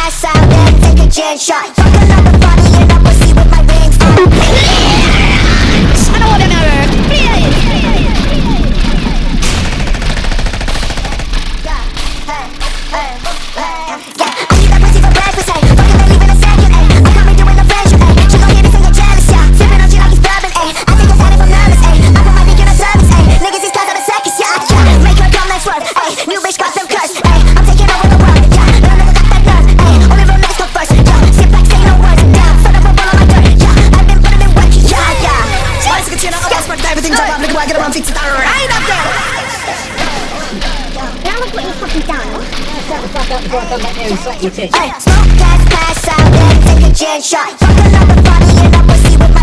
pass out, then take a gin shot. Fuck another body and I will see with my rings on. I don't wanna know. Hey, smoke gas, pass out, then take a gin shot. Fuck another body and I will see with my